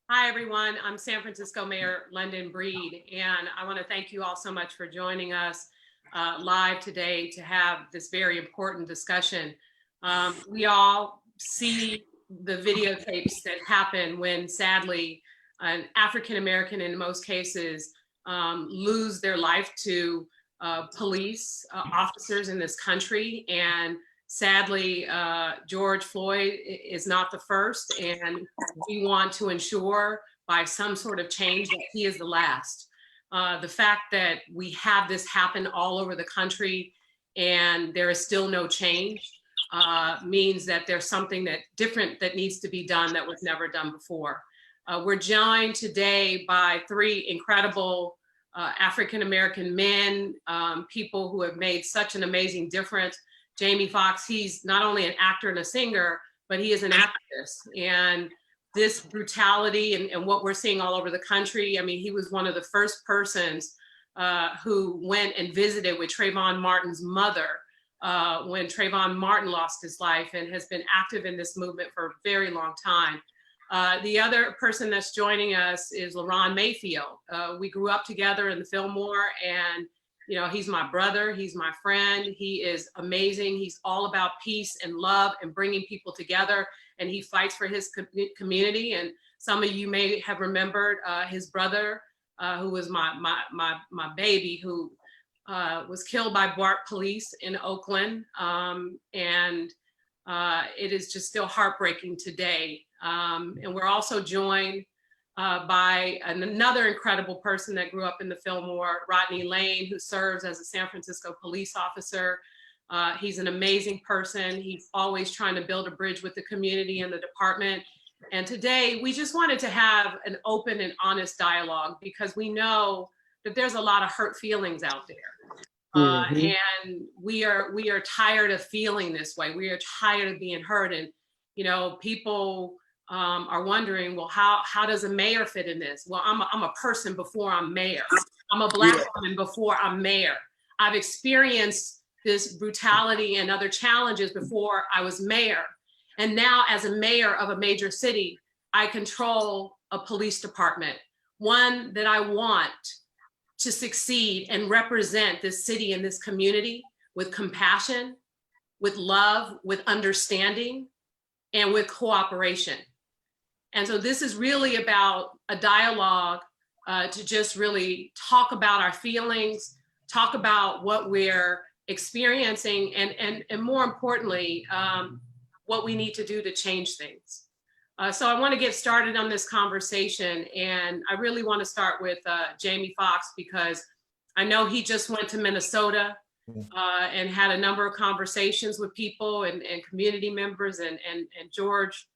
Hi, everyone. I'm San Francisco Mayor London Breed, and I want to thank you all so much for joining us live today to have this very important discussion. We all see the videotapes that happen when, sadly, an African American, in most cases, lose their life to police officers in this country. And sadly, George Floyd is not the first, and we want to ensure by some sort of change that he is the last. The fact that we have this happen all over the country and there is still no change means that there's something that different that needs to be done that was never done before. We're joined today by three incredible African-American men, people who have made such an amazing difference. Jamie Foxx, he's not only an actor and a singer, but he is an activist. And this brutality and what we're seeing all over the country, I mean, he was one of the first persons who went and visited with Trayvon Martin's mother when Trayvon Martin lost his life, and has been active in this movement for a very long time. The other person that's joining us is LaRon Mayfield. We grew up together in the Fillmore, and you know, he's my brother, he's my friend, he is amazing. He's all about peace and love and bringing people together, and he fights for his community. And some of you may have remembered his brother, who was my baby, who was killed by BART police in Oakland. And it is just still heartbreaking today. And we're also joined by another incredible person that grew up in the Fillmore, Rodney Lane, who serves as a San Francisco police officer. He's an amazing person. He's always trying to build a bridge with the community and the department. And today we just wanted to have an open and honest dialogue, because we know that there's a lot of hurt feelings out there. And we are tired of feeling this way. We are tired of being hurt. And, you know, people are wondering, well, how does a mayor fit in this? Well, I'm a person before I'm mayor. I'm a Black woman before I'm mayor. I've experienced this brutality and other challenges before I was mayor. And now, as a mayor of a major city, I control a police department, one that I want to succeed and represent this city and this community with compassion, with love, with understanding, and with cooperation. And so this is really about a dialogue to just really talk about our feelings, talk about what we're experiencing, and more importantly, what we need to do to change things. So I want to get started on this conversation, and I really want to start with Jamie Foxx, because I know he just went to Minnesota and had a number of conversations with people and community members and George,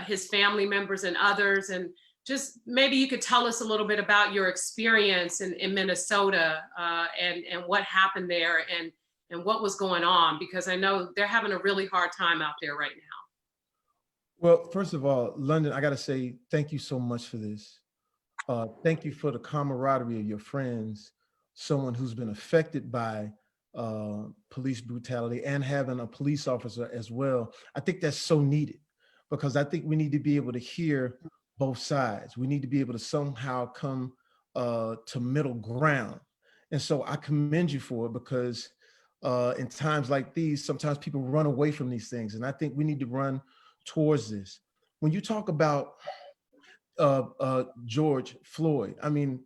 his family members and others. And just maybe you could tell us a little bit about your experience in Minnesota and what happened there and what was going on, because I know they're having a really hard time out there right now. Well, first of all, London, I got to say thank you so much for this. Thank you for the camaraderie of your friends, someone who's been affected by police brutality and having a police officer as well. I think that's so needed, because I think we need to be able to hear both sides. We need to be able to somehow come to middle ground. And so I commend you for it, because in times like these, sometimes people run away from these things. And I think we need to run towards this. When you talk about George Floyd, I mean,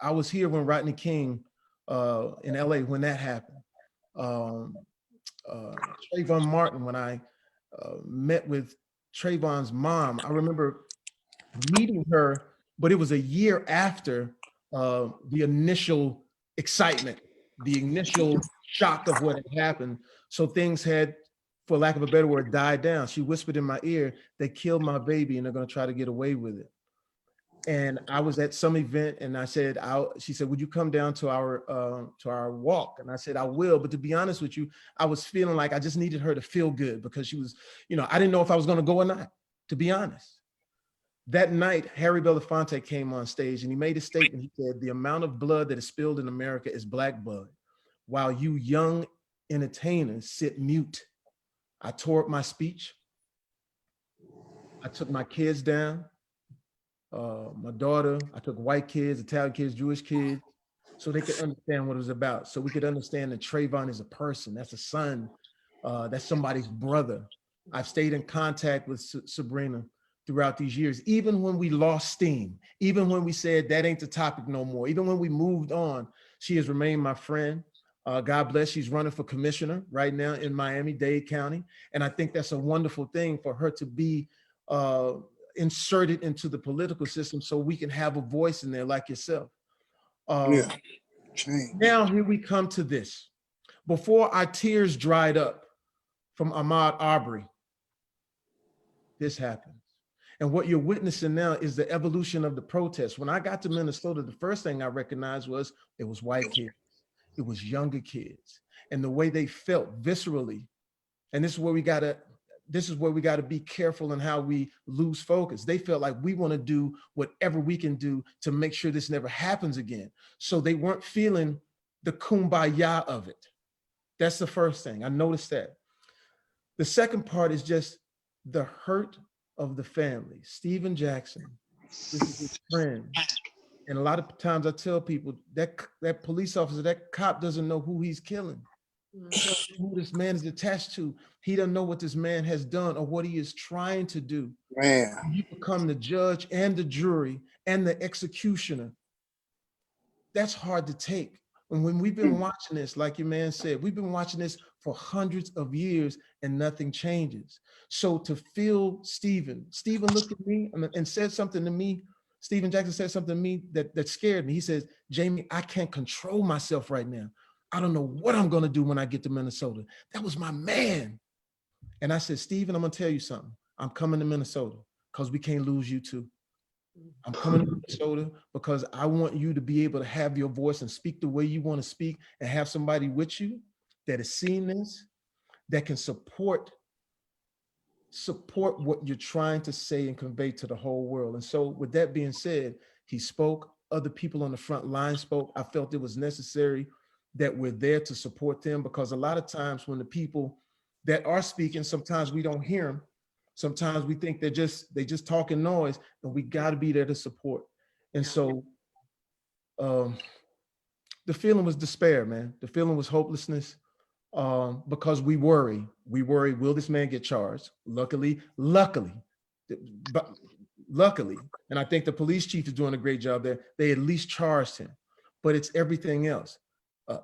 I was here when Rodney King in LA, when that happened. Trayvon Martin, when I met with Trayvon's mom, I remember meeting her, but it was a year after the initial excitement, the initial shock of what had happened. So things had, for lack of a better word, died down. She whispered in my ear, they killed my baby and they're going to try to get away with it. And I was at some event, and I said, she said, would you come down to our walk? And I said, I will. But to be honest with you, I was feeling like I just needed her to feel good, because she was, you know, I didn't know if I was going to go or not, to be honest. That night, Harry Belafonte came on stage and he made a statement. He said, the amount of blood that is spilled in America is Black blood, while you young entertainers sit mute. I tore up my speech. I took my kids down. my daughter. I took white kids, Italian kids, Jewish kids, so they could understand what it was about. So we could understand that Trayvon is a person. That's a son. That's somebody's brother. I've stayed in contact with Sabrina throughout these years, even when we lost steam, even when we said that ain't the topic no more, even when we moved on, she has remained my friend. God bless, she's running for commissioner right now in Miami-Dade County. And I think that's a wonderful thing for her to be inserted into the political system so we can have a voice in there like yourself. Yeah. Now here we come to this. Before our tears dried up from Ahmaud Arbery, this happens. And what you're witnessing now is the evolution of the protest. When I got to Minnesota, the first thing I recognized was it was white kids, it was younger kids, and the way they felt viscerally. And this is where we gotta be careful in how we lose focus. They felt like we want to do whatever we can do to make sure this never happens again. So they weren't feeling the kumbaya of it. That's the first thing. I noticed that. The second part is just the hurt of the family. Stephen Jackson, this is his friend. And a lot of times I tell people that police officer, that cop doesn't know who he's killing. He doesn't know who this man is attached to. He doesn't know what this man has done or what he is trying to do. Man. You become the judge and the jury and the executioner. That's hard to take. And when we've been watching this, like your man said, we've been watching this for hundreds of years and nothing changes. So to feel Stephen looked at me and said something to me, Stephen Jackson said something to me that scared me. He says, Jamie, I can't control myself right now. I don't know what I'm gonna do when I get to Minnesota. That was my man. And I said, Stephen, I'm gonna tell you something. I'm coming to Minnesota because we can't lose you too. I'm coming to Minnesota because I want you to be able to have your voice and speak the way you want to speak and have somebody with you that has seen this, that can support what you're trying to say and convey to the whole world. And so with that being said, he spoke, other people on the front line spoke. I felt it was necessary that we're there to support them, because a lot of times when the people that are speaking, sometimes we don't hear them. Sometimes we think they just talking noise, and we got to be there to support. And so the feeling was despair, man. The feeling was hopelessness, because we worry, will this man get charged? Luckily, and I think the police chief is doing a great job there. They at least charged him, but it's everything else.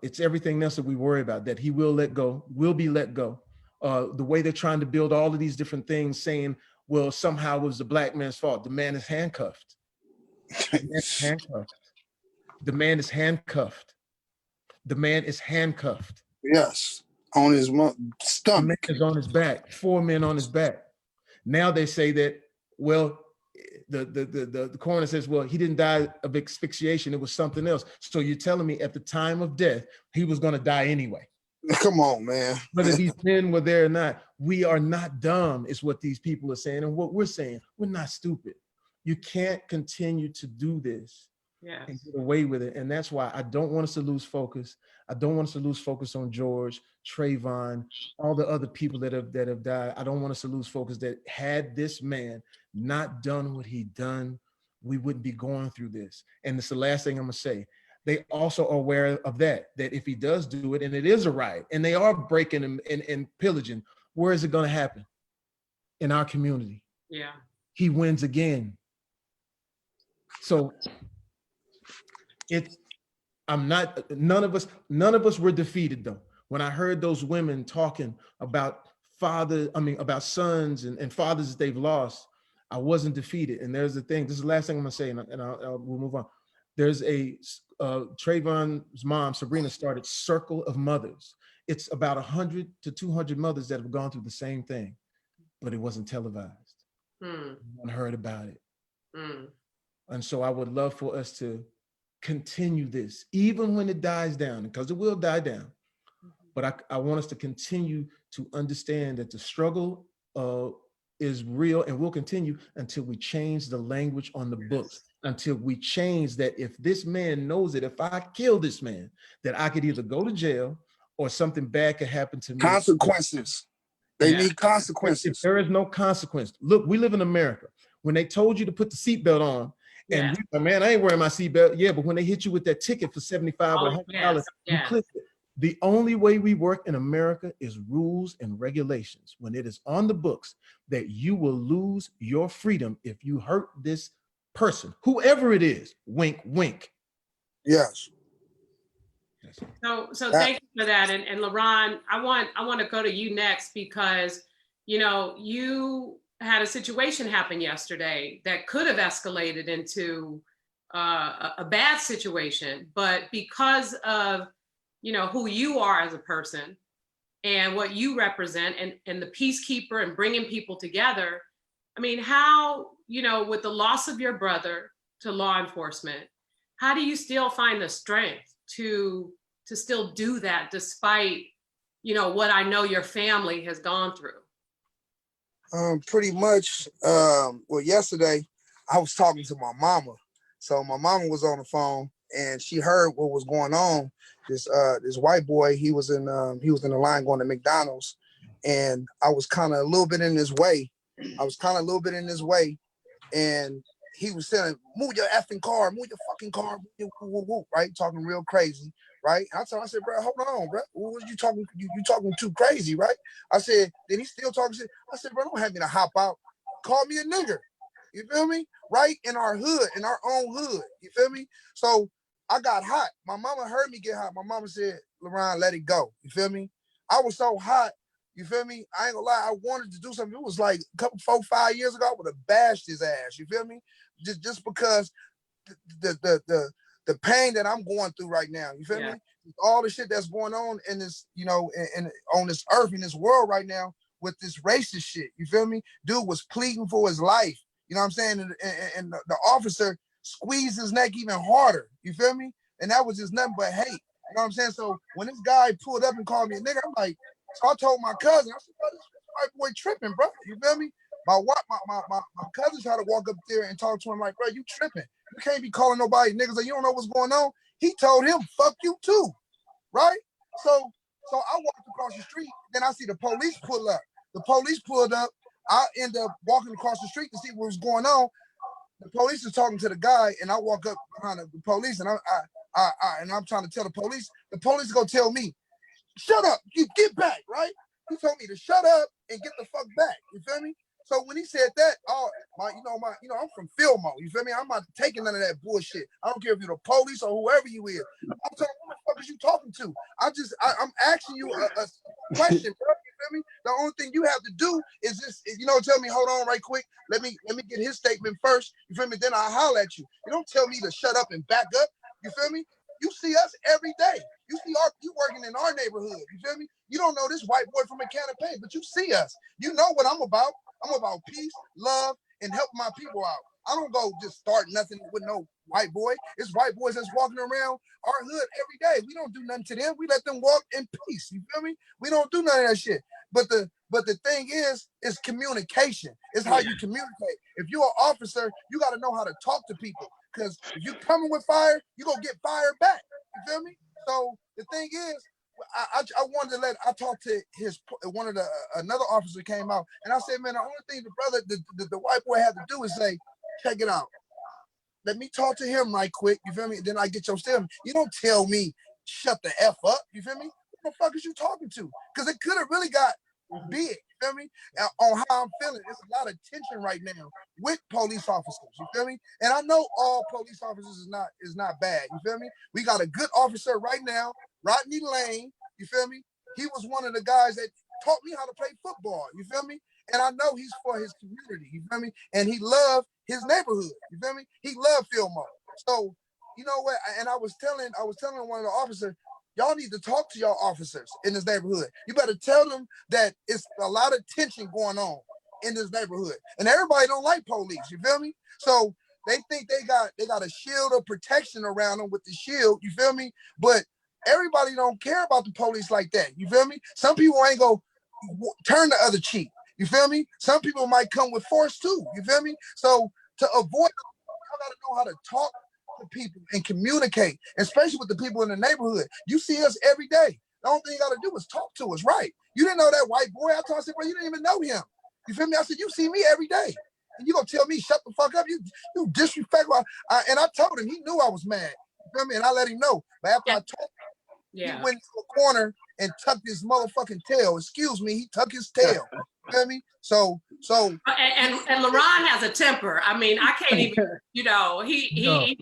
It's everything else that we worry about, that he will be let go. The way they're trying to build all of these different things, saying, well, somehow it was the black man's fault. The man is handcuffed. The man is handcuffed. The man is handcuffed. The man is handcuffed. Yes, on his stomach. The man is on his back. 4 men on his back. Now they say that, well, the coroner says, well, he didn't die of asphyxiation. It was something else. So you're telling me at the time of death, he was going to die anyway. Come on, man. Whether these men were there or not, we are not dumb, is what these people are saying. And what we're saying, we're not stupid. You can't continue to do this and get away with it. And that's why I don't want us to lose focus. I don't want us to lose focus on George, Trayvon, all the other people that have died. I don't want us to lose focus that had this man not done what he done, we wouldn't be going through this. And it's the last thing I'm gonna say. They also are aware of that if he does do it, and it is a riot, and they are breaking and pillaging, where is it going to happen? In our community. Yeah. He wins again. So none of us were defeated though. When I heard those women talking about about sons and fathers that they've lost, I wasn't defeated. And there's the thing, this is the last thing I'm gonna say, and we'll move on. There's Trayvon's mom, Sabrina, started Circle of Mothers. It's about 100 to 200 mothers that have gone through the same thing, but it wasn't televised. No one heard about it. And so I would love for us to continue this, even when it dies down, because it will die down. But I want us to continue to understand that the struggle is real and will continue until we change the language on the books, until we change that if this man knows that if I kill this man, that I could either go to jail or something bad could happen to me. Consequences. They need consequences. If there is no consequence. Look, we live in America. When they told you to put the seatbelt on, And Yeah. we like, man, I ain't wearing my seatbelt. Yeah, but when they hit you with that ticket for $75 or $100, yes, you yes. click it. The only way we work in America is rules and regulations. When it is on the books that you will lose your freedom if you hurt this person, whoever it is, wink, wink. Yes. So thank you for that. And LaRon, I want to go to you next because, you know, you had a situation happen yesterday that could have escalated into a bad situation, but because of, you know, who you are as a person and what you represent and the peacekeeper and bringing people together. I mean, how, you know, with the loss of your brother to law enforcement, how do you still find the strength to still do that despite, you know, what I know your family has gone through? Pretty much, well, yesterday I was talking to my mama. So my mama was on the phone and she heard what was going on. This white boy, he was in the line going to McDonald's, and I was kind of a little bit in his way. And he was saying, "Move your effing car, move your fucking car," right? Talking real crazy, right? And I said, "Bro, hold on, bro. What was you talking? You talking too crazy, right?" I said, then he still talking shit. I said, "Bro, don't have me to hop out. Call me a nigger." You feel me? Right in our hood, in our own hood. You feel me? So I got hot. My mama heard me get hot. My mama said, "LaRon, let it go." You feel me? I was so hot. You feel me? I ain't gonna lie. I wanted to do something. It was like a couple, 4, 5 years ago. I would have bashed his ass. You feel me? Just because the pain that I'm going through right now. You feel me? All the shit that's going on in this, you know, in on this earth, in this world right now with this racist shit. You feel me? Dude was pleading for his life. You know what I'm saying? And the officer squeezed his neck even harder. You feel me? And that was just nothing but hate. You know what I'm saying? So when this guy pulled up and called me a nigga, I'm like, so I told my cousin, I said, "Bro, this white boy tripping, bro." You feel me? My cousin tried to walk up there and talk to him like, "Bro, you tripping. You can't be calling nobody niggas like you don't know what's going on." He told him, "Fuck you too." Right? So I walked across the street, then I see the police pull up. The police pulled up. I end up walking across the street to see what was going on. The police is talking to the guy, and I walk up behind the police, and I'm trying to tell the police. The police gonna tell me, "Shut up, you get back," right? He told me to shut up and get the fuck back. You feel me? So when he said that, I'm from Fillmore. You feel me? I'm not taking none of that bullshit. I don't care if you're the police or whoever you is. I'm telling you, who the fuck is you talking to? I'm asking you a question, bro. You feel me? The only thing you have to do is just, tell me, hold on right quick. Let me get his statement first. You feel me? Then I'll holler at you. You don't tell me to shut up and back up. You feel me? You see us every day. You working in our neighborhood. You feel me? You don't know this white boy from a can of paint, but you see us. You know what I'm about. I'm about peace, love, and helping my people out. I don't go just start nothing with no white boy. It's white boys that's walking around our hood every day. We don't do nothing to them. We let them walk in peace. You feel me? We don't do none of that shit. But the thing is communication. It's how you communicate. If you're an officer, you got to know how to talk to people. Because if you coming with fire, you're going to get fire back. You feel me? So the thing is, I talked to another officer came out, and I said, man, the only thing the white boy had to do is say, check it out. Let me talk to him right quick. You feel me? Then I get your statement. You don't tell me shut the F up. You feel me? Who the fuck is you talking to? Because it could have really got big. You feel me? On how I'm feeling. There's a lot of tension right now with police officers. You feel me? And I know all police officers is not bad. You feel me? We got a good officer right now, Rodney Lane. You feel me? He was one of the guys that taught me how to play football. You feel me? And I know he's for his community. You feel me? And he loved his neighborhood. You feel me? He loved Fillmore. So you know what? And I was telling one of the officers, y'all need to talk to y'all officers in this neighborhood. You better tell them that it's a lot of tension going on in this neighborhood. And everybody don't like police, you feel me? So they think they got a shield of protection around them with the shield, you feel me? But everybody don't care about the police like that, you feel me? Some people ain't go turn the other cheek, you feel me? Some people might come with force too, you feel me? So to avoid, y'all gotta know how to talk to people and communicate, especially with the people in the neighborhood. You see us every day. The only thing you gotta do is talk to us, right? You didn't know that white boy. I said, bro, you didn't even know him. You feel me? I said, you see me every day. And you gonna tell me shut the fuck up? You disrespectful. And I told him, he knew I was mad. You feel me? And I let him know. But after I told him, he went to a corner and tucked his motherfucking tail. Excuse me, he tucked his tail. You feel me? So and LaRon has a temper. I mean, I can't even, you know, he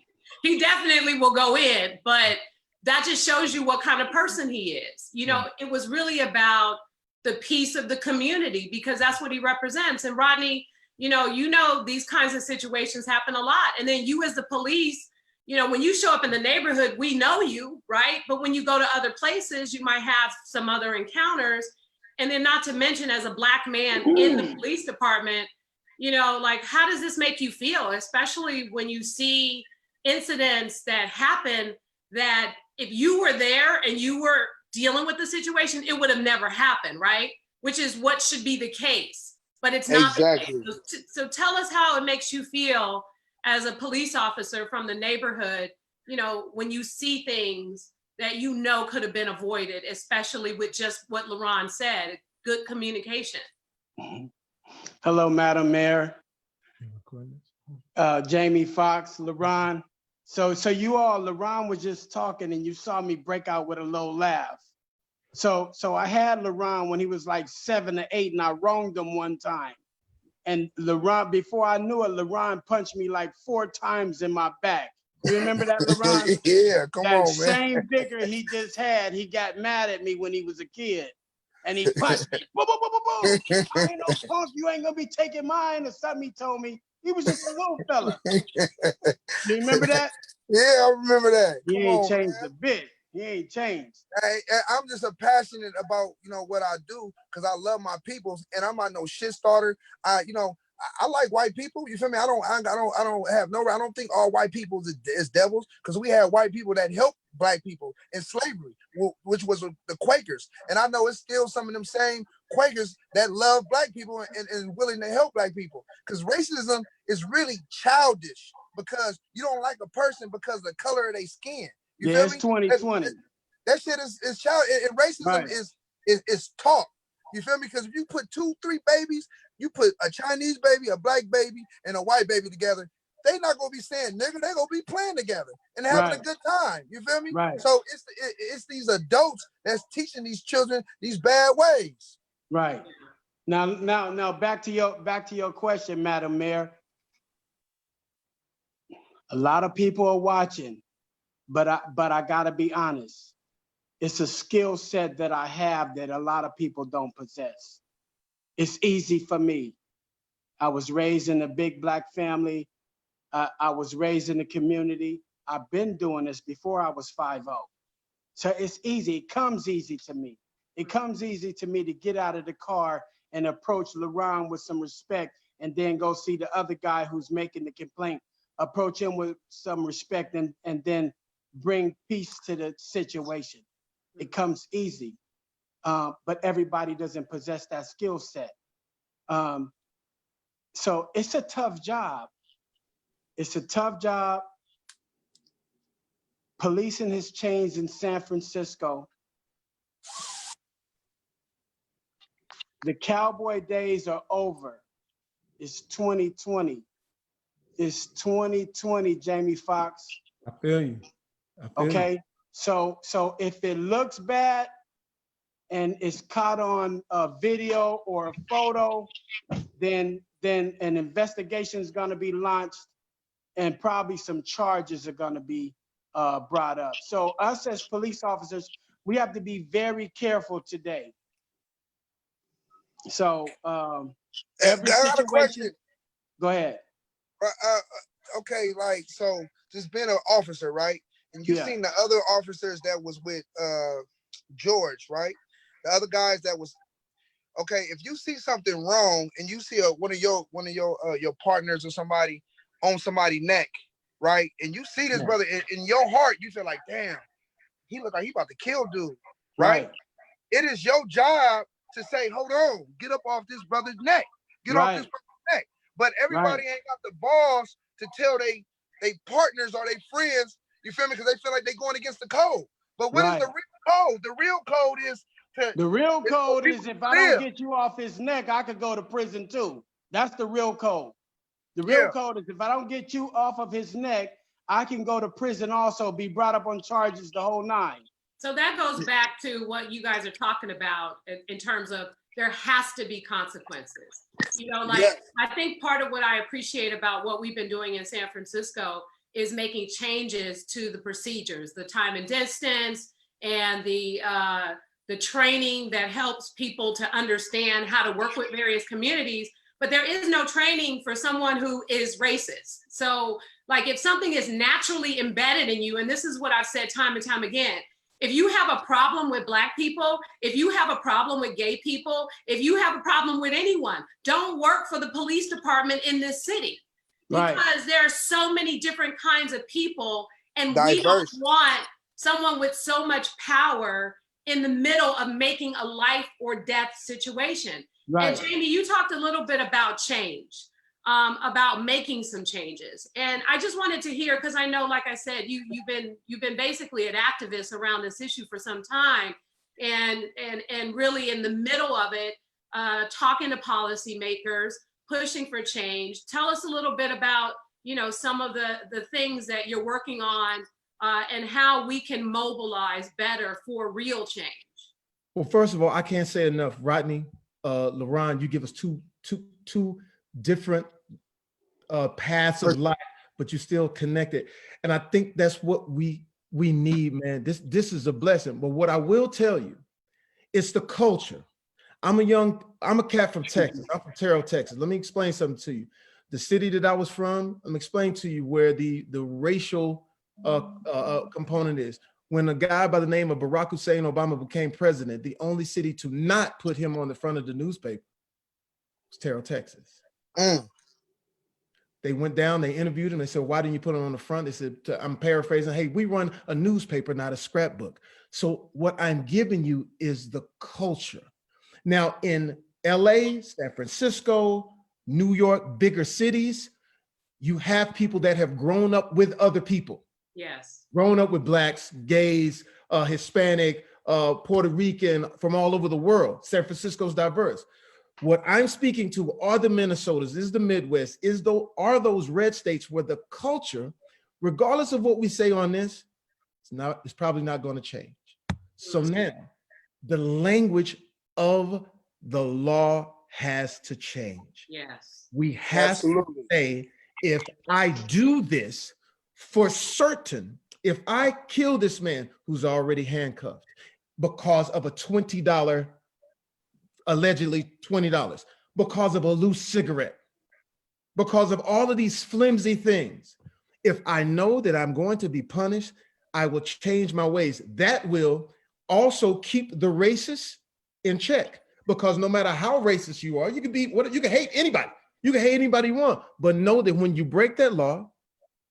definitely will go in, but that just shows you what kind of person he is. You know, it was really about the peace of the community, because that's what he represents. And Rodney, you know, these kinds of situations happen a lot. And then you as the police, you know, when you show up in the neighborhood, we know you, right? But when you go to other places, you might have some other encounters. And then not to mention, as a Black man in the police department, you know, like, how does this make you feel? Especially when you see incidents that happen that if you were there and you were dealing with the situation, it would have never happened, right? Which is what should be the case, but it's not exactly. the case. So tell us how it makes you feel as a police officer from the neighborhood, you know, when you see things that you know could have been avoided, especially with just what LaRon said, good communication. Hello, Madam Mayor, Jamie Foxx, LaRon. So you all, LaRon was just talking and you saw me break out with a low laugh. So I had LaRon when he was like 7 or 8 and I wronged him one time. And LaRon, before I knew it, LaRon punched me like 4 times in my back. You remember that, LaRon? Yeah, come that on, man. Same vigor he just had, he got mad at me when he was a kid. And he punched me. Boom, boom, boom, boom, boom. I ain't no punk, you ain't gonna be taking mine, or something he told me. He was just a little fella. You remember that? Yeah, I remember that. He Come ain't on, changed man. a bit. He ain't changed. I'm just a passionate about, you know, what I do, because I love my people, and I'm not no shit starter. You know, I like white people. You feel me? I don't think all white people is devils, because we had white people that helped Black people in slavery, which was the Quakers. And I know it's still some of them same Quakers that love Black people and willing to help Black people. Because racism is really childish, because you don't like a person because of the color of their skin. You feel it's me? 2020. That shit is child, and racism Right. is taught. You feel me? Because if you put 2, 3 babies, you put a Chinese baby, a Black baby, and a white baby together, they not gonna be saying nigga. They gonna be playing together and having a good time. You feel me? Right. So it's these adults that's teaching these children these bad ways. Right. Now back to your question, Madam Mayor. A lot of people are watching, but I gotta be honest. It's a skill set that I have that a lot of people don't possess. It's easy for me. I was raised in a big Black family. I was raised in the community. I've been doing this before I was 5'0". So it's easy. It comes easy to me. It comes easy to me to get out of the car and approach LaRon with some respect, and then go see the other guy who's making the complaint, approach him with some respect, and then bring peace to the situation. It comes easy, but everybody doesn't possess that skill set. So it's a tough job. It's a tough job. Policing has changed in San Francisco. The cowboy days are over. It's 2020. It's 2020, Jamie Foxx. I feel you. Okay, so if it looks bad and it's caught on a video or a photo, then an investigation is going to be launched, and probably some charges are going to be brought up. So us as police officers, we have to be very careful today. So every I got a question. Go ahead. Okay, like, so just being an officer, right? And you seen the other officers that was with George, right? The other guys that was, okay, if you see something wrong and you see one of your partners or somebody on somebody's neck, right? And you see this brother in your heart, you feel like, damn, he look like he about to kill dude, right? It is your job to say, hold on, get up off this brother's neck. Get off this brother's neck. But everybody ain't got the balls to tell they partners or they friends, you feel me? Because they feel like they're going against the code. But what is the real code? The real code is if I don't get you off his neck, I could go to prison too. That's the real code. The real Yeah. code is if I don't get you off of his neck, I can go to prison also, be brought up on charges, the whole nine. So that goes back to what you guys are talking about in terms of there has to be consequences. You know, like, Yeah. I think part of what I appreciate about what we've been doing in San Francisco is making changes to the procedures, the time and distance, and the training that helps people to understand how to work with various communities. But there is no training for someone who is racist. So, like, if something is naturally embedded in you, and this is what I've said time and time again, if you have a problem with Black people, if you have a problem with gay people, if you have a problem with anyone, don't work for the police department in this city. Right. Because there are so many different kinds of people, and we don't Diverse. want someone with so much power in the middle of making a life or death situation. Right. And Jamie, you talked a little bit about change, about making some changes. And I just wanted to hear, because I know, like I said, you've been basically an activist around this issue for some time, and really in the middle of it, talking to policymakers, pushing for change. Tell us a little bit about, you know, some of the things that you're working on, and how we can mobilize better for real change. Well, first of all, I can't say enough. Rodney, LaRon, you give us two different paths of life, but you still connected. And I think that's what we need, man. This is a blessing. But what I will tell you, it's the culture. I'm a cat from Texas. I'm from Terrell, Texas. Let me explain something to you. The city that I was from, I'm explaining to you where the racial component is. When a guy by the name of Barack Hussein Obama became president, the only city to not put him on the front of the newspaper was Terrell, Texas. They went down, they interviewed him, they said, why didn't you put him on the front? They said, I'm paraphrasing, hey, we run a newspaper, not a scrapbook. So what I'm giving you is the culture. Now in LA, San Francisco, New York, bigger cities, you have people that have grown up with other people. Yes. Grown up with Blacks, gays, Hispanic, Puerto Rican, from all over the world. San Francisco's diverse. What I'm speaking to are the Minnesotas, is the Midwest, are those red states where the culture, regardless of what we say on this, it's probably not going to change. So now, the language of the law has to change. Yes. We have to say, if I do this for certain, if I kill this man who's already handcuffed because of a $20, allegedly $20, because of a loose cigarette, because of all of these flimsy things, if I know that I'm going to be punished, I will change my ways. That will also keep the racists in check, because no matter how racist you are, you can hate anybody. You can hate anybody you want, but know that when you break that law,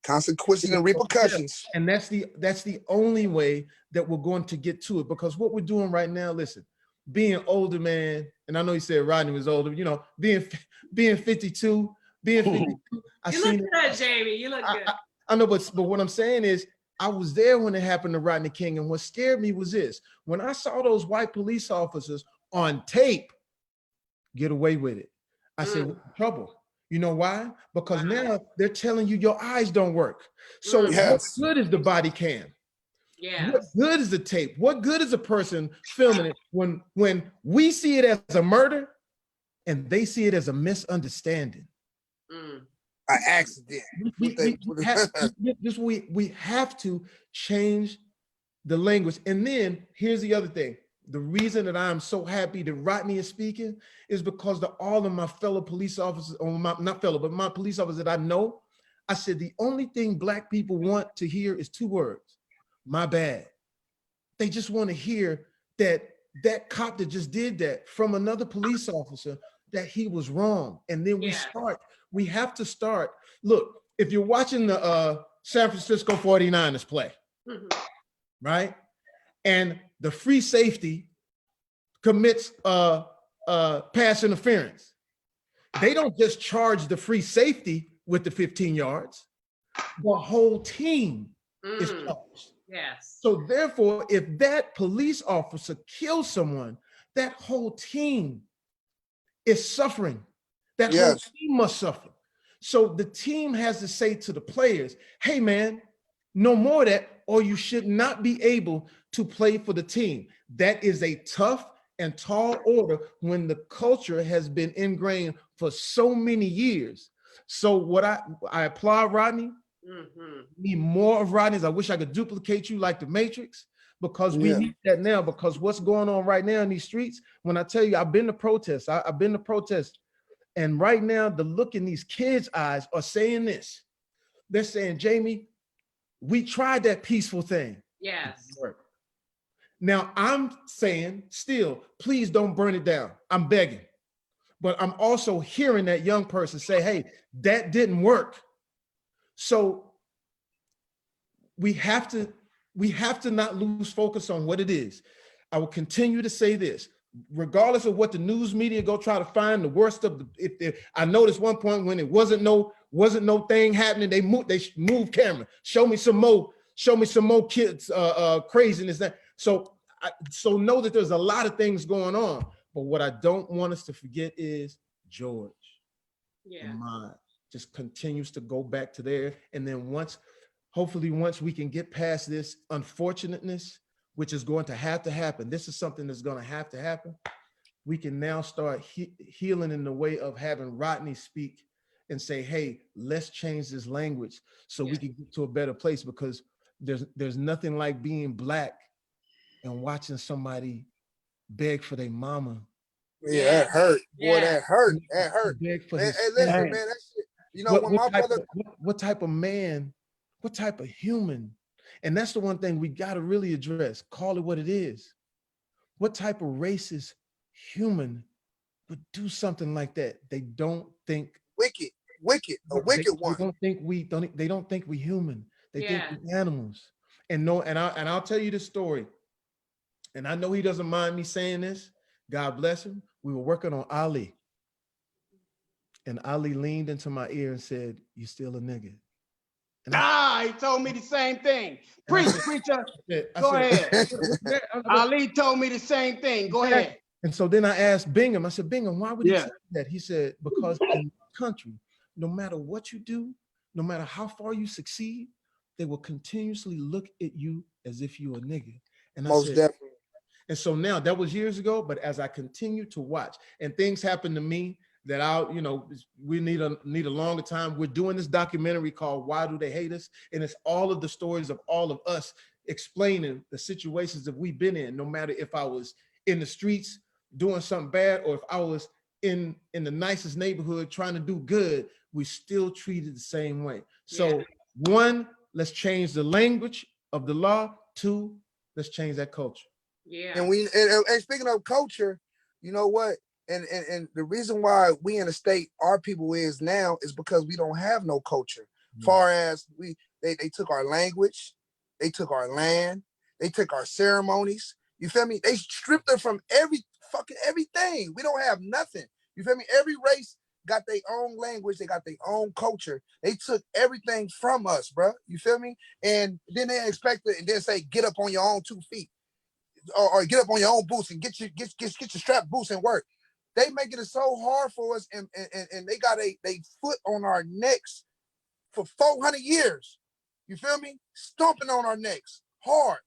consequences and repercussions. And that's the only way that we're going to get to it. Because what we're doing right now, listen, being older, man, and I know you said Rodney was older, you know, being 52, you look good, Jamie. You look good. I know, but what I'm saying is, I was there when it happened to Rodney King, and what scared me was this: when I saw those white police officers on tape get away with it, I said, "What's the trouble?" You know why? Because now they're telling you your eyes don't work. So what good is the body cam? Yeah. What good is the tape? What good is a person filming it when we see it as a murder and they see it as a misunderstanding? An accident. We have to change the language. And then here's the other thing. The reason that I'm so happy that Rodney is speaking is because all of my fellow police officers, or my police officers that I know, I said, the only thing Black people want to hear is two words: my bad. They just want to hear that cop that just did that from another police officer, that he was wrong. And then we have to start. Look, if you're watching the San Francisco 49ers play, right? And the free safety commits pass interference, they don't just charge the free safety with the 15 yards. The whole team is charged. Yes. So therefore, if that police officer kills someone, that whole team is suffering. That whole team must suffer. So the team has to say to the players, hey man, no more of that, or you should not be able to play for the team. That is a tough and tall order when the culture has been ingrained for so many years. So what I applaud Rodney. Need more of Rodney's. I wish I could duplicate you like the Matrix, because we need that now, because what's going on right now in these streets, when I tell you, I've been to protests, I've been to protests, and right now the look in these kids' eyes are saying this. They're saying, Jamie, we tried that peaceful thing. Yes. Now I'm saying still, please don't burn it down. I'm begging. But I'm also hearing that young person say, hey, that didn't work. So we have to not lose focus on what it is. I will continue to say this, regardless of what the news media go try to find the worst of the. I noticed one point when it wasn't no thing happening, they moved camera. Show me some more kids craziness. So know that there's a lot of things going on. But what I don't want us to forget is George. Yeah. And mine just continues to go back to there, and then hopefully once we can get past this unfortunateness, which is going to have to happen, this is something that's going to have to happen, we can now start healing in the way of having Rodney speak and say, hey, let's change this language so we can get to a better place, because there's nothing like being Black and watching somebody beg for their mama. Yeah, that hurt. Boy, that hurt. That hurt. Beg for Hey, his listen, man, that shit, you know, when my brother. What type of man, what type of human? And that's the one thing we got to really address. Call it what it is. What type of racist human would do something like that? They don't think wicked, a wicked one. They don't think we human. They think we animals. And I'll tell you this story. And I know he doesn't mind me saying this. God bless him. We were working on Ali. And Ali leaned into my ear and said, "You still a nigga." He told me the same thing. Preacher. Go ahead. Ali told me the same thing. Go ahead. And so then I asked Bingham, I said, Bingham, why would he say that? He said, because in this country, no matter what you do, no matter how far you succeed, they will continuously look at you as if you're a nigga. And Most definitely. And so now, that was years ago, but as I continue to watch and things happen to me that we need a longer time. We're doing this documentary called Why Do They Hate Us? And it's all of the stories of all of us explaining the situations that we've been in, no matter if I was in the streets doing something bad or if I was in the nicest neighborhood trying to do good, we still treated the same way. So one, let's change the language of the law. Two, let's change that culture. Yeah. And speaking of culture, you know what? And the reason why we in the state our people is now is because we don't have no culture. Far as they took our language, they took our land, they took our ceremonies. You feel me? They stripped it from everything. We don't have nothing. You feel me? Every race got their own language, they got their own culture. They took everything from us, bro. You feel me? And then they expect it and then say, get up on your own 2 feet. Or get up on your own boots and get your strap boots and work. They making it so hard for us, and they got they foot on our necks for 400 years. You feel me? Stomping on our necks hard.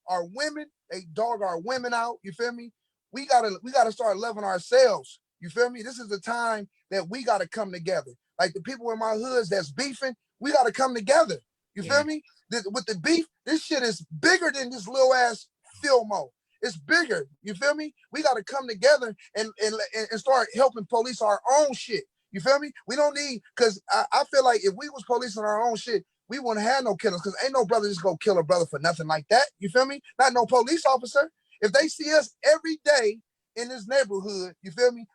Our women, they dog our women out. You feel me? We gotta start loving ourselves. You feel me? This is the time that we gotta come together. Like the people in my hoods that's beefing, we gotta come together. You feel me? With the beef, this shit is bigger than this little ass Filmo. It's bigger. You feel me? We got to come together and start helping police our own shit. You feel me? We don't need, because I feel like if we was policing our own shit, we wouldn't have no killers, because ain't no brother just go kill a brother for nothing like that. You feel me? Not no police officer. If they see us every day in this neighborhood, you feel me?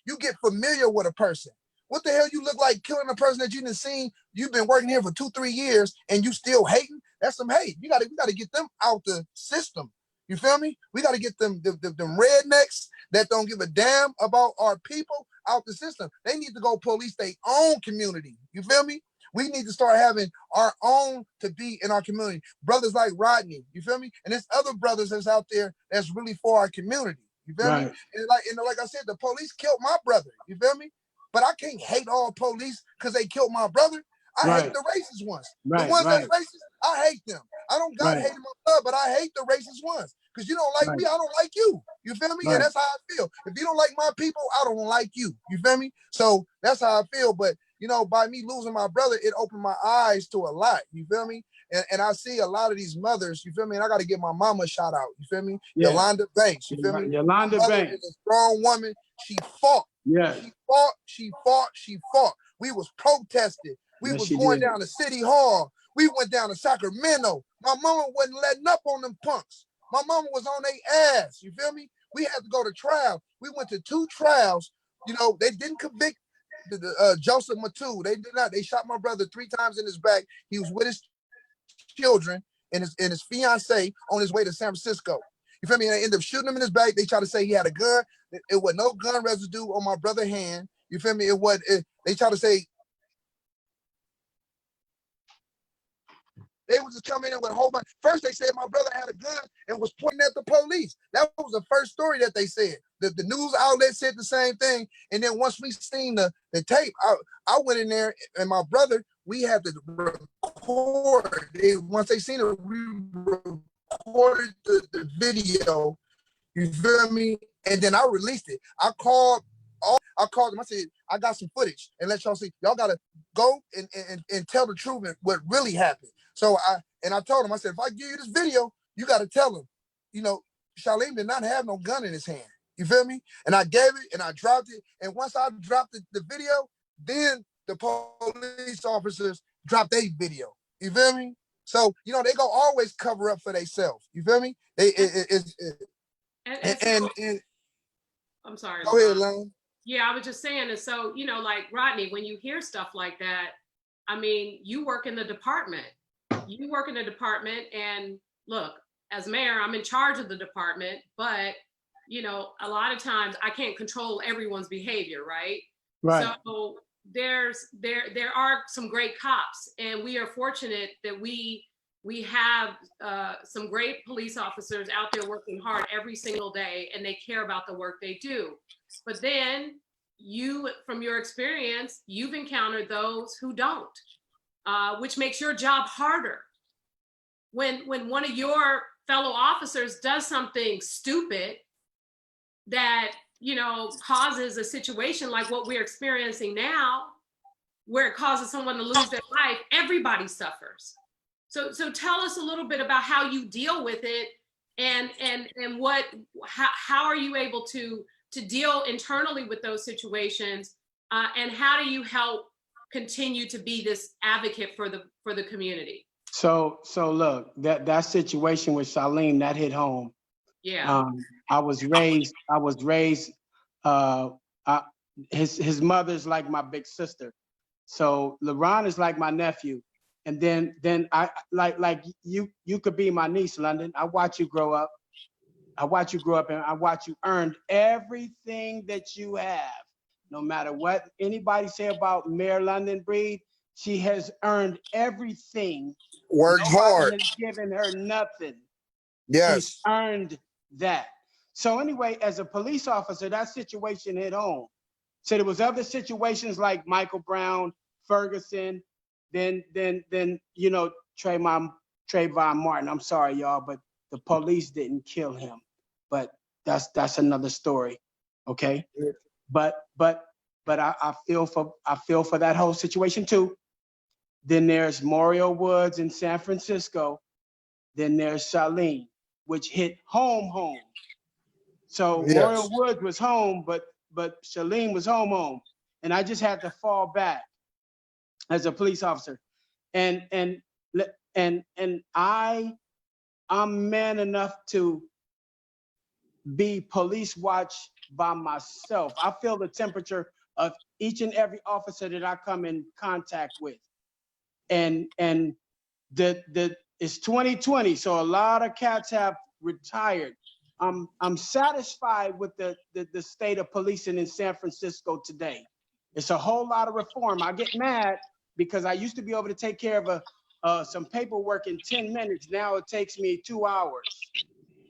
You get familiar with a person. What the hell you look like killing a person that you done seen, you've been working here for 2-3 years and you still hating? That's some hate. We gotta get them out the system. You feel me? We got to get them rednecks that don't give a damn about our people out the system. They need to go police their own community. You feel me? We need to start having our own to be in our community. Brothers like Rodney, you feel me? And there's other brothers that's out there that's really for our community. You feel me? And like I said, the police killed my brother. You feel me? but I can't hate all police because they killed my brother. I hate the racist ones. The ones that's racist, I hate them. I don't got hate in my blood, but I hate the racist ones. Because you don't like me, I don't like you. You feel me? And that's how I feel. If you don't like my people, I don't like you. You feel me? So that's how I feel. But, you know, by me losing my brother, it opened my eyes to a lot. You feel me? And I see a lot of these mothers, you feel me? And I got to give my mama a shout out. You feel me? Yeah. Yolanda Banks, you feel me? Yolanda Banks is a strong woman. She fought. Yeah. She fought. We was protesting. We was going down to City Hall. We went down to Sacramento. My mama wasn't letting up on them punks. My mama was on their ass. You feel me? We had to go to trial. We went to 2 trials. You know, they didn't convict Joseph Matu. They did not. They shot my brother 3 times in his back. He was with his children and his fiance on his way to San Francisco. You feel me? And they ended up shooting him in his back. They tried to say he had a gun. It was no gun residue on my brother's hand. You feel me? They tried to say they would just come in with a whole bunch. First, they said my brother had a gun and was pointing at the police. That was the first story that they said. The news outlet said the same thing. And then once we seen the tape, I went in there and my brother, we had to record. Once they seen it, we recorded the video. You feel me? And then I released it. I called them. I said, I got some footage and let y'all see. Y'all got to go and tell the truth and what really happened. So I told him, I said, if I give you this video, you got to tell him, you know, Charlene did not have no gun in his hand. You feel me? And I gave it and I dropped it. And once I dropped the video, then the police officers dropped their video. You feel me? So, you know, they go always cover up for themselves. You feel me? I'm sorry. Go ahead, Lane. Yeah, I was just saying, and so, you know, like Rodney, when you hear stuff like that, I mean, you work in the department. And look, as mayor, I'm in charge of the department, but you know, a lot of times I can't control everyone's behavior, right? Right. So there are some great cops, and we are fortunate that we have some great police officers out there working hard every single day, and they care about the work they do. But then you, from your experience, you've encountered those who don't. Which makes your job harder. When one of your fellow officers does something stupid that, you know, causes a situation like what we're experiencing now, where it causes someone to lose their life, everybody suffers. So tell us a little bit about how you deal with it, and how are you able to deal internally with those situations, and how do you help continue to be this advocate for the community? So look, that situation with Charlene, that hit home. Yeah. I was raised, his mother's like my big sister. So LaRon is like my nephew. And then I like you could be my niece, London. I watch you grow up. And I watch you earn everything that you have. No matter what anybody say about Mayor London Breed, she has earned everything. Worked hard. Has given her nothing. Yes. She's earned that. So anyway, as a police officer, that situation hit home. So there was other situations like Michael Brown, Ferguson, then you know, Trayvon Martin. I'm sorry, y'all, but the police didn't kill him. But that's another story. Okay. But I feel for that whole situation too. Then there's Mario Woods in San Francisco. Then there's Charlene, which hit home. So yes. Mario Woods was home, but Charlene was home. And I just had to fall back as a police officer. And I'm man enough to be police watch by myself. I feel the temperature of each and every officer that I come in contact with. And it's 2020, so a lot of cats have retired. I'm satisfied with the state of policing in San Francisco today. It's a whole lot of reform. I get mad because I used to be able to take care of some paperwork in 10 minutes. Now it takes me 2 hours.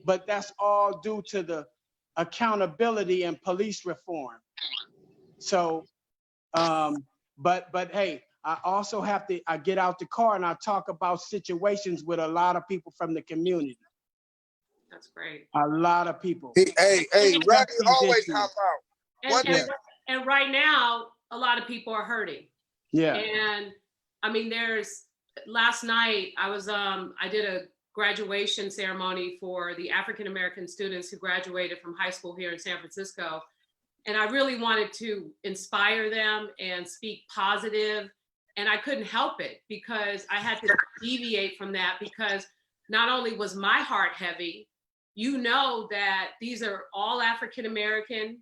But that's all due to the accountability and police reform. So But hey, I also have to, I get out the car and I talk about situations with a lot of people from the community. That's great. A lot of people. Hey, Rodney always issues. hop out. And, One and, thing. and right now, a lot of people are hurting. Yeah. And I mean, last night I did a graduation ceremony for the African-American students who graduated from high school here in San Francisco. And I really wanted to inspire them and speak positive. And I couldn't help it because I had to deviate from that, because not only was my heart heavy, you know that these are all African-American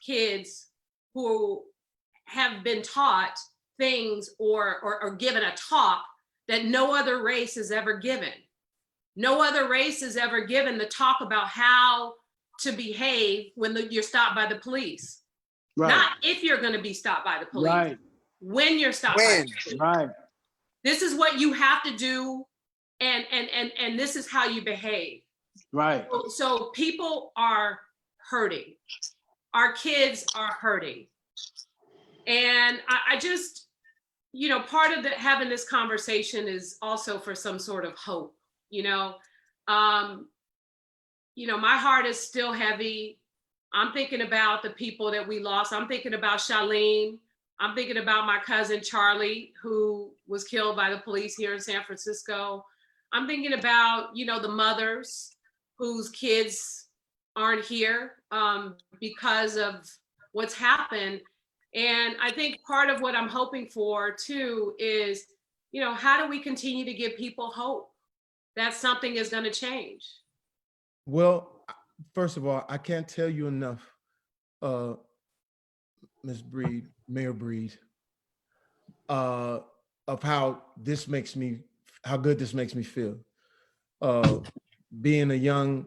kids who have been taught things or given a talk that no other race is ever given. No other race is ever given the talk about how to behave when you're stopped by the police. Right. Not if you're going to be stopped by the police. Right. When you're stopped by the police. Right. This is what you have to do, and this is how you behave. Right. So people are hurting. Our kids are hurting. And I just, part of having this conversation is also for some sort of hope, my heart is still heavy. I'm thinking about the people that we lost. I'm thinking about Charlene. I'm thinking about my cousin Charlie, who was killed by the police here in San Francisco. I'm thinking about, the mothers whose kids aren't here because of what's happened. And I think part of what I'm hoping for too is, how do we continue to give people hope that something is going to change? Well, first of all, I can't tell you enough, Ms. Breed, Mayor Breed, of how good this makes me feel. Being a young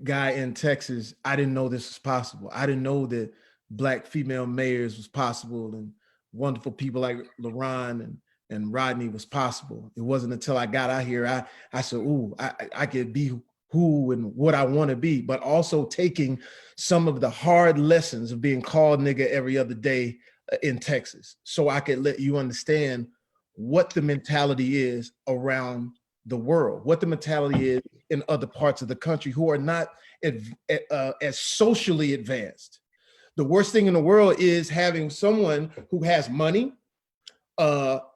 guy in Texas, I didn't know this was possible. I didn't know that Black female mayors was possible, and wonderful people like LaRon and Rodney was possible. It wasn't until I got out here, I said, ooh, I could be who and what I want to be, but also taking some of the hard lessons of being called nigga every other day in Texas, so I could let you understand what the mentality is around the world, what the mentality is in other parts of the country who are not as socially advanced. The worst thing in the world is having someone who has money,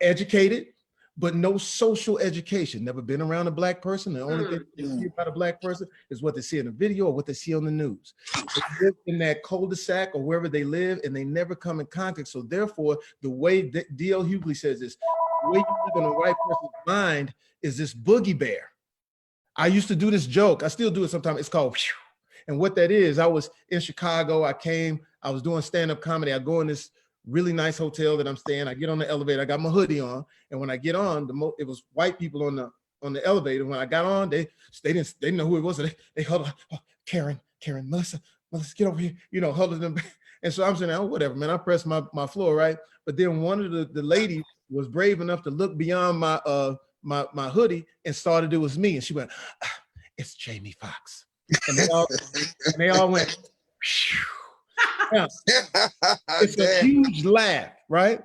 educated, but no social education, never been around a Black person. The only thing they see about a Black person is what they see in the video or what they see on the news. They live in that cul-de-sac or wherever they live, and they never come in contact. So therefore, the way D.L. Hughley says this, the way you live in a white person's mind is this boogie bear. I used to do this joke. I still do it sometimes. It's called, whew. And what that is, I was in Chicago. I was doing stand-up comedy. I go in this really nice hotel that I'm staying. I get on the elevator. I got my hoodie on, and when I get on, it was white people on the elevator. When I got on, they didn't know who it was. So they huddled, oh, Karen, Melissa, get over here. Huddled them. And so I'm saying, oh, whatever, man. I pressed my floor, right? But then one of the ladies was brave enough to look beyond my hoodie and started, it was me, and she went, it's Jamie Foxx. And they all went, phew. Yeah. It's a huge laugh, right?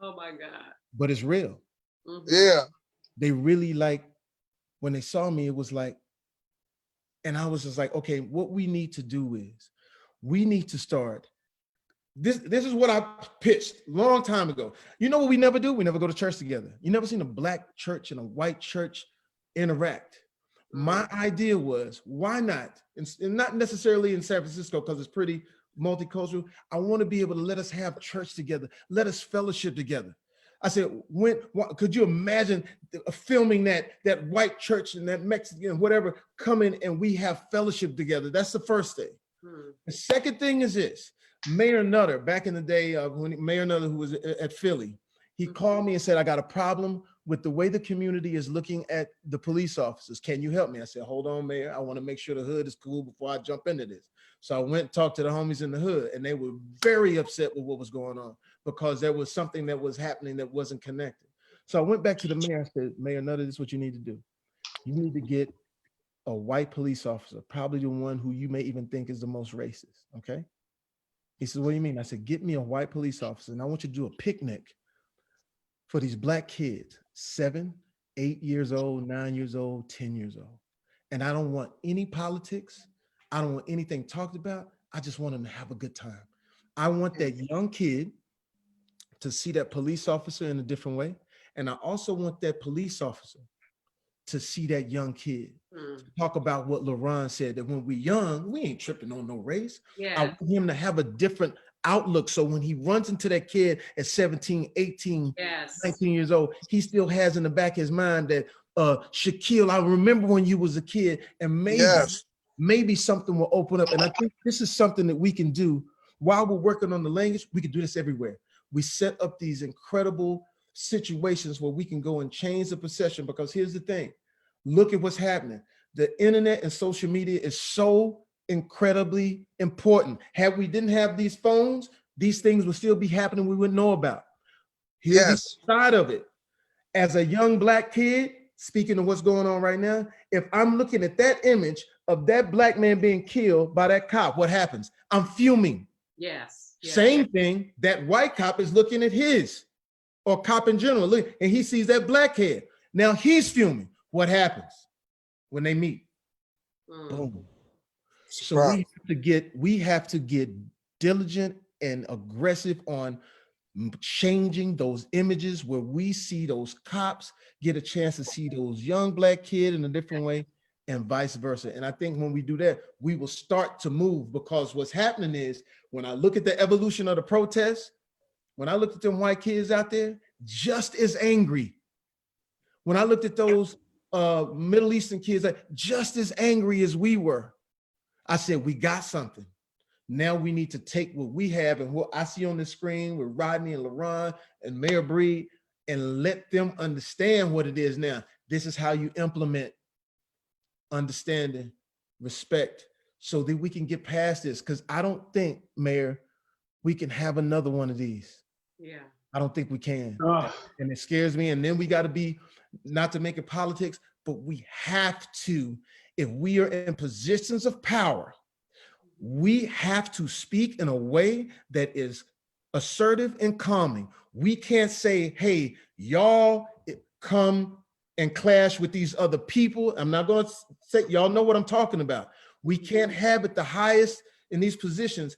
Oh my God. But it's real. Mm-hmm. Yeah. They really when they saw me, it was like, and I was just like, okay, what we need to do is we need to start. This is what I pitched a long time ago. You know what we never do? We never go to church together. You never seen a Black church and a white church interact. My idea was, why not? And not necessarily in San Francisco, because it's pretty multicultural. I want to be able to let us have church together, let us fellowship together. I said, could you imagine filming that white church and that Mexican, whatever, coming and we have fellowship together? That's the first thing. The second thing is this. Mayor Nutter, back in the day, when Mayor Nutter, who was at Philly, he called me and said, I got a problem with the way the community is looking at the police officers. Can you help me? I said, hold on, Mayor. I want to make sure the hood is cool before I jump into this. So I went and talked to the homies in the hood, and they were very upset with what was going on because there was something that was happening that wasn't connected. So I went back to the mayor. I said, Mayor Nutter, this is what you need to do. You need to get a white police officer, probably the one who you may even think is the most racist, okay? He said, what do you mean? I said, get me a white police officer and I want you to do a picnic for these black kids, 7, 8 years old, 9 years old, 10 years old. And I don't want any politics. I don't want anything talked about. I just want them to have a good time. I want that young kid to see that police officer in a different way. And I also want that police officer to see that young kid. Talk about what LaRon said, that when we're young, we ain't tripping on no race. Yeah. I want him to have a different outlook. So when he runs into that kid at 17, 18, Yes. 19 years old, he still has in the back of his mind that Shaquille, I remember when you was a kid, and maybe something will open up. And I think this is something that we can do while we're working on the language. We can do this everywhere. We set up these incredible situations where we can go and change the perception, because here's the thing. Look at what's happening. The internet and social media is so incredibly important. Had we didn't have these phones, these things would still be happening we wouldn't know about. Here's the side of it. As a young black kid, speaking of what's going on right now, if I'm looking at that image of that black man being killed by that cop, what happens? I'm fuming. Yes. Same thing, that white cop is looking at his, or cop in general, look, and he sees that black kid. Now he's fuming. What happens when they meet? Boom. So we have to get diligent and aggressive on changing those images where we see those cops get a chance to see those young black kids in a different way, and vice versa. And I think when we do that, we will start to move, because what's happening is, when I look at the evolution of the protests, when I looked at them white kids out there, just as angry. When I looked at those Middle Eastern kids, just as angry as we were, I said, we got something. Now we need to take what we have and what I see on the screen with Rodney and LaRon and Mayor Breed, and let them understand what it is now. This is how you implement understanding, respect, so that we can get past this. Because I don't think, Mayor, we can have another one of these. Yeah. I don't think we can. And it scares me. And then we got to be, not to make it politics, but we have to, if we are in positions of power, we have to speak in a way that is assertive and calming. We can't say, hey, y'all come and clash with these other people. I'm not going to say, y'all know what I'm talking about. We can't have it the highest in these positions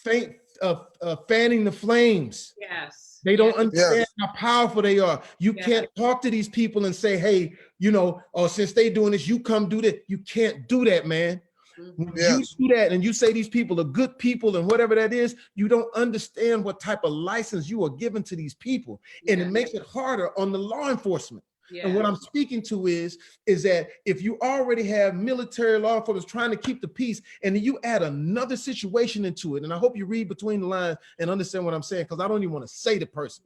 fanning the flames. Yes. They don't understand how powerful they are. You can't talk to these people and say, hey, you know, oh, since they doing this, you come do that. You can't do that, man. When you do that and you say these people are good people and whatever that is, you don't understand what type of license you are giving to these people. And it makes it harder on the law enforcement. And what I'm speaking to is that if you already have military law enforcement trying to keep the peace, and then you add another situation into it, and I hope you read between the lines and understand what I'm saying, because I don't even want to say the person.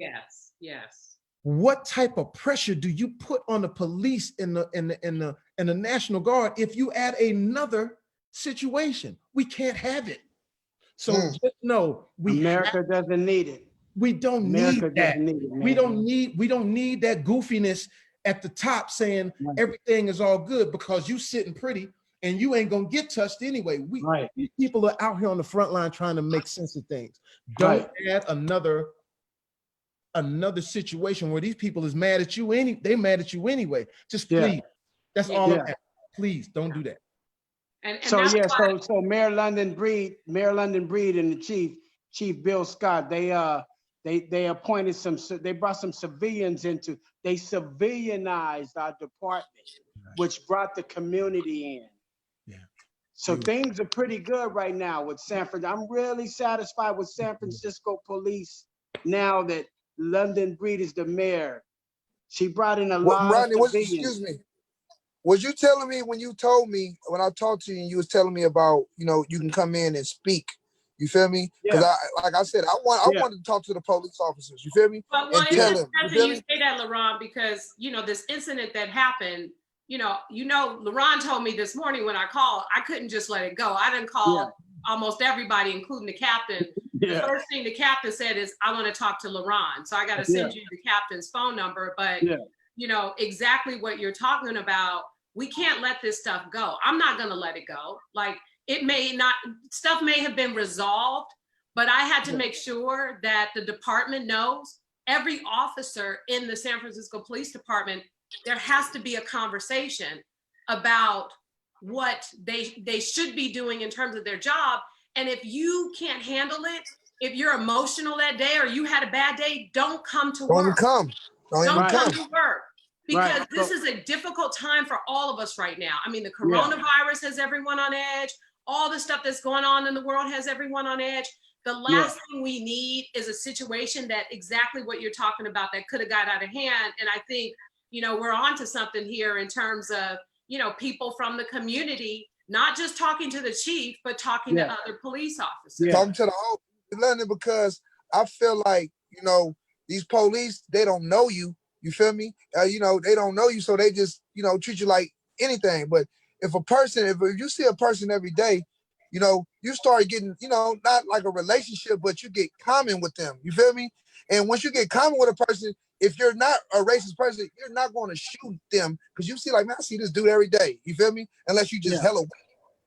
Yes. What type of pressure do you put on the police and the National Guard if you add another situation? We can't have it. So just know America doesn't need it. We don't need that. We don't need that goofiness at the top saying everything is all good because you sitting pretty and you ain't gonna get touched anyway. These people are out here on the front line trying to make sense of things. Don't add another situation where these people is mad at you. They mad at you anyway. Just please, that's all I'm asking. Please don't do that. And so Mayor London Breed and the Chief Bill Scott, they appointed they brought some civilians into, they civilianized our department, which brought the community in. So things are pretty good right now with San Francisco. I'm really satisfied with San Francisco police now that London Breed is the mayor. She brought in a lot of civilians. Excuse me. Was you telling me when I talked to you and you was telling me about, you know, you can come in and speak, you feel me? Because like I said, I wanted to talk to the police officers, you feel me? Well, it's interesting you say that, LaRon, because, you know, this incident that happened, you know, LaRon told me this morning when I called, I couldn't just let it go. I didn't call almost everybody, including the captain. The first thing the captain said is, I want to talk to LaRon. So I got to send you the captain's phone number. But, you know, exactly what you're talking about, we can't let this stuff go. I'm not going to let it go. Like, stuff may have been resolved, but I had to make sure that the department knows, every officer in the San Francisco Police Department, there has to be a conversation about what they should be doing in terms of their job. And if you can't handle it, if you're emotional that day or you had a bad day, don't come to Don't even work. come. Don't even Don't come come. to work. Because Right. this is a difficult time for all of us right now. I mean, the Yeah. coronavirus has everyone on edge. All the stuff that's going on in the world has everyone on edge. The last thing we need is a situation that exactly what you're talking about that could have got out of hand. And I think, you know, we're onto something here in terms of, you know, people from the community, not just talking to the chief, but talking to other police officers. Yeah. Talking to the whole London, because I feel like, you know, these police, they don't know you. You feel me? You know, they don't know you, so they just, you know, treat you like anything. But if you see a person every day, you know, you start getting, you know, not like a relationship, but you get common with them. You feel me? And once you get common with a person, if you're not a racist person, you're not going to shoot them, because you see, like, man, I see this dude every day. You feel me? Unless you just hella weak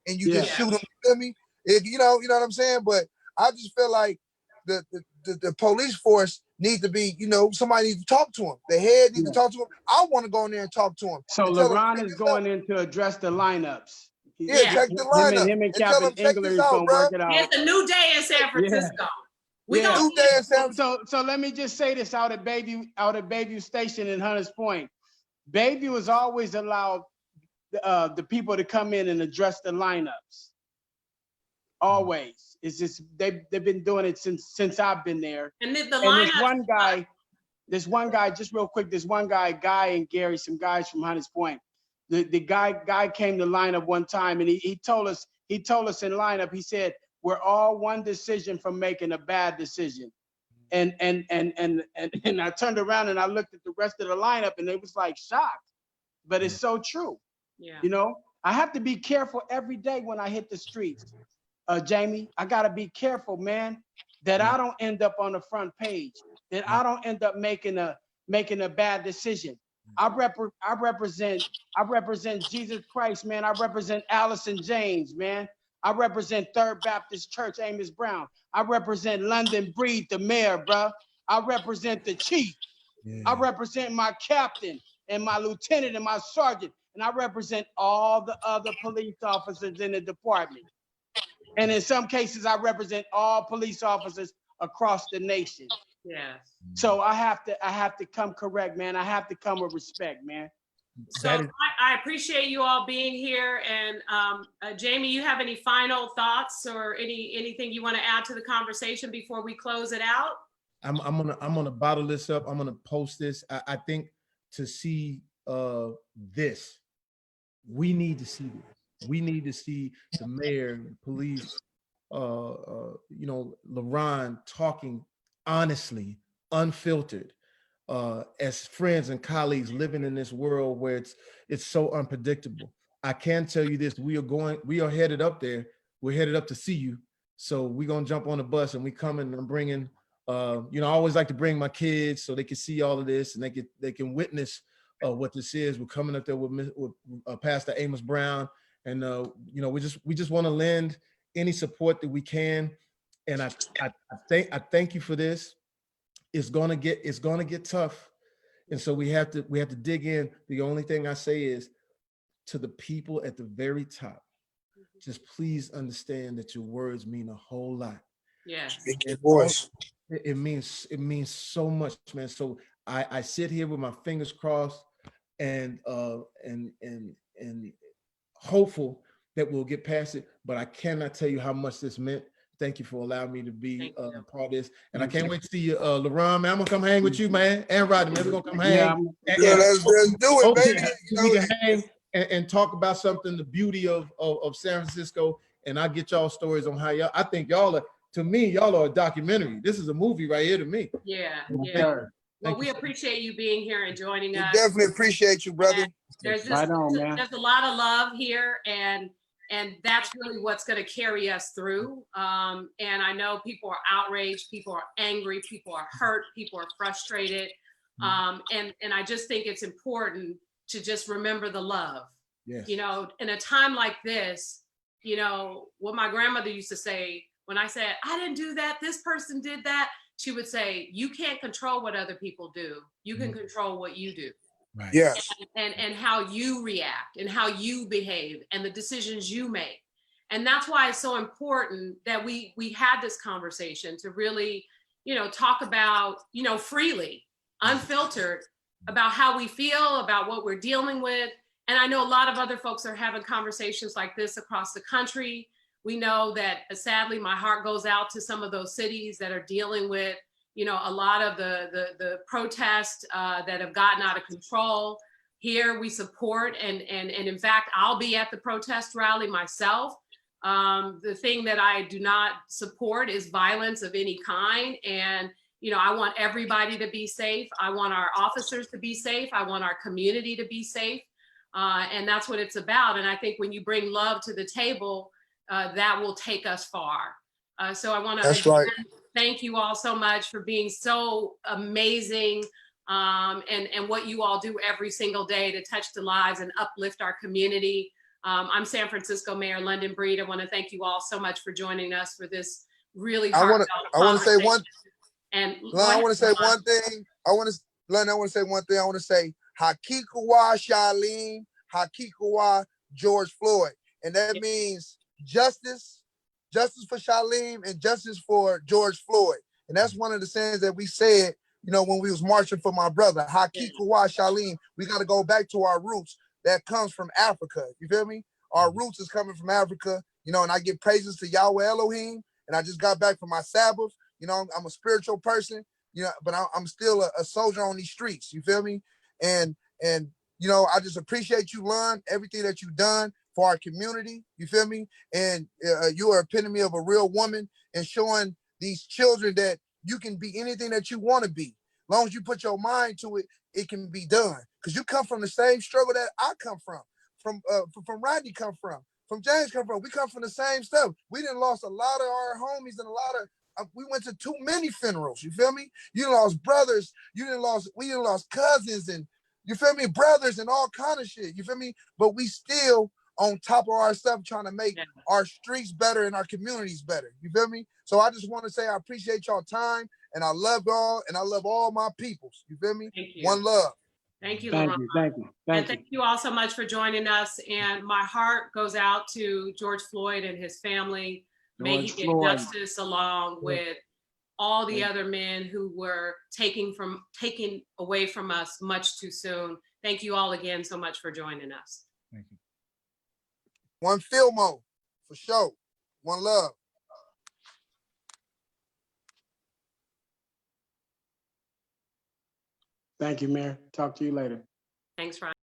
and you just shoot him. You feel me? You know what I'm saying? But I just feel like the police force needs to be, you know, somebody needs to talk to him. The head needs to talk to him. I want to go in there and talk to him. So LaRon is going in to address the lineups. Check the lineup. Him and tell Captain him, check Engler this is out, gonna bro. work it out. It's a new day in San Francisco. We gonna New day in San Francisco. So let me just say this out at Bayview Station in Hunters Point. Bayview has always allowed the people to come in and address the lineups. Always. It's just they've been doing it since I've been there. And the And lineup. this one guy, just real quick, Guy and Gary, some guys from Hunters Point. The guy came to line up one time and he told us in lineup, he said, we're all one decision from making a bad decision. And I turned around and I looked at the rest of the lineup and they was like shocked. But it's so true. Yeah. You know, I have to be careful every day when I hit the streets. Jamie, I gotta be careful, man, that I don't end up on the front page, that I don't end up making a bad decision. I represent Jesus Christ, man. I represent Allison James, man. I represent Third Baptist Church, Amos Brown. I represent London Breed, the mayor, bro. I represent the chief. I represent my captain and my lieutenant and my sergeant. And I represent all the other police officers in the department. And in some cases, I represent all police officers across the nation. Yes. So I have to come correct, man. I have to come with respect, man. So I appreciate you all being here. And Jamie, you have any final thoughts or anything you want to add to the conversation before we close it out? I'm gonna bottle this up. I'm gonna post this. I think to see this, we need to see this. We need to see the mayor, the police, you know, LaRon talking honestly, unfiltered, as friends and colleagues living in this world where it's so unpredictable. I can tell you this: we are headed up there. We're headed up to see you. So we're gonna jump on the bus and we coming. I'm bringing. You know, I always like to bring my kids so they can see all of this and they can witness what this is. We're coming up there with Pastor Amos Brown, and you know, we just want to lend any support that we can. And I thank you for this. It's gonna get tough, and so we have to dig in. The only thing I say is to the people at the very top, just please understand that your words mean a whole lot. Yes. Big voice. It means so much, man. So I sit here with my fingers crossed and hopeful that we'll get past it. But I cannot tell you how much this meant. Thank you for allowing me to be part of this. And I can't wait to see you, LaRon, man. I'm gonna come hang with you, man. And Rodney, man, we're gonna come hang. Let's do it, baby. We can hang and talk about something, the beauty of San Francisco. And I'll get y'all stories on how I think y'all are, to me, y'all are a documentary. This is a movie right here to me. Yeah. Thank we you. appreciate you being here and joining We us. definitely appreciate you, brother. There's Right on, man. There's a lot of love here, and that's really what's going to carry us through. And I know people are outraged, people are angry, people are hurt, people are frustrated. And I just think it's important to just remember the love. Yes. You know, in a time like this, you know, what my grandmother used to say, When I said, I didn't do that, this person did that, she would say, you can't control what other people do. You can control what you do. Right. Yes. And how you react and how you behave and the decisions you make. And that's why it's so important that we had this conversation to really, talk about, freely, unfiltered, about how we feel, about what we're dealing with. And I know a lot of other folks are having conversations like this across the country. We know that, sadly, my heart goes out to some of those cities that are dealing with, a lot of the protests that have gotten out of control. Here we support, and in fact, I'll be at the protest rally myself. The thing that I do not support is violence of any kind. And, I want everybody to be safe. I want our officers to be safe. I want our community to be safe. And that's what it's about. And I think when you bring love to the table, that will take us far. So I want to thank you all so much for being so amazing, and what you all do every single day to touch the lives and uplift our community. I'm San Francisco Mayor London Breed. I want to thank you all so much for joining us for this really heartfelt conversation. And I want to say one thing. I want to say one thing. I want to say Hakikawa Shalim, Hakikawa George Floyd. And that means justice for Shalim and justice for George Floyd. And that's one of the sayings that we said, when we was marching for my brother, Hakikawa Shalim. We got to go back to our roots. That comes from Africa. You feel me? Our roots is coming from Africa, and I give praises to Yahweh Elohim. And I just got back from my Sabbath. I'm a spiritual person, but I'm still a soldier on these streets. You feel me? And I just appreciate you, Lon, everything that you've done for our community. You feel me? And you are epitome of a real woman, and showing these children that you can be anything that you want to be. As long as you put your mind to it, it can be done. Because you come from the same struggle that I come from Rodney come from James come from. We come from the same stuff. We done lost a lot of our homies and a lot of, we went to too many funerals. You feel me? You done lost brothers. We done lost cousins, and you feel me? Brothers and all kind of shit. You feel me? But we still on top of our stuff trying to make our streets better and our communities better. You feel me? So I just want to say I appreciate y'all time, and I love y'all, and I love all my peoples. You feel me? Thank you. One love. Thank you, Thank LaRon. you. Thank you. And thank you all so much for joining us. And my heart goes out to George Floyd and his family. May he get justice along with all the other men who were taken away from us much too soon. Thank you all again so much for joining us. Thank you. One Filmo, for sure. One love. Thank you, Mayor. Talk to you later. Thanks, Ryan.